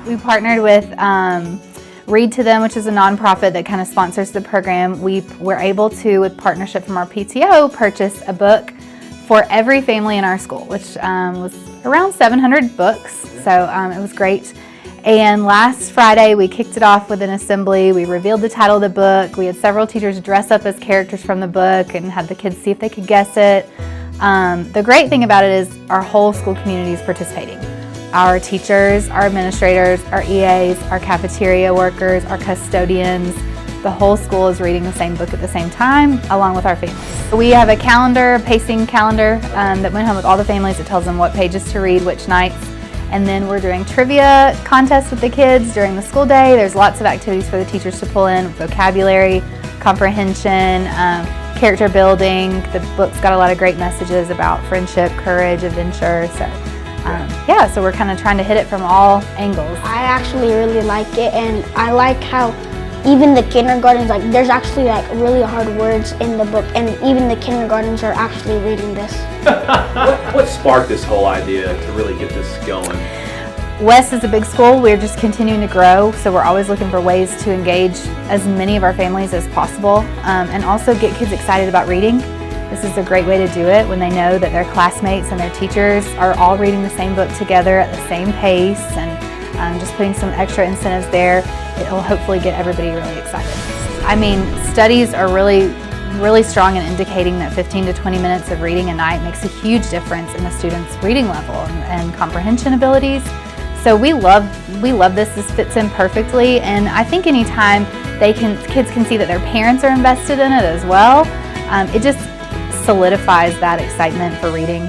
We partnered with Read to Them, which is a nonprofit that kind of sponsors the program. We were able to, with partnership from our PTO, purchase a book for every family in our school, which was around 700 books, so it was great. And last Friday, we kicked it off with an assembly. We revealed the title of the book. We had several teachers dress up as characters from the book and had the kids see if they could guess it. The great thing about it is our whole school community is participating. Our teachers, our administrators, our EAs, our cafeteria workers, our custodians, the whole school is reading the same book at the same time, along with our families. We have a calendar, pacing calendar, that went home with all the families. It tells them what pages to read, which nights. And then we're doing trivia contests with the kids during the school day. There's lots of activities for the teachers to pull in, vocabulary, comprehension, character building. The book's got a lot of great messages about friendship, courage, adventure. So yeah, so we're kind of trying to hit it from all angles. I actually really like it, and I like how even the kindergartens, like there's actually like really hard words in the book, and even the kindergartens are actually reading this. What sparked this whole idea to really get this going? West is a big school. We're just continuing to grow, so we're always looking for ways to engage as many of our families as possible, and also get kids excited about reading. This is a great way to do it when they know that their classmates and their teachers are all reading the same book together at the same pace, and just putting some extra incentives there, it will hopefully get everybody really excited. I mean, studies are really strong in indicating that 15 to 20 minutes of reading a night makes a huge difference in a student's reading level and comprehension abilities. So we love this. This fits in perfectly, and I think anytime kids can see that their parents are invested in it as well, it just solidifies that excitement for reading.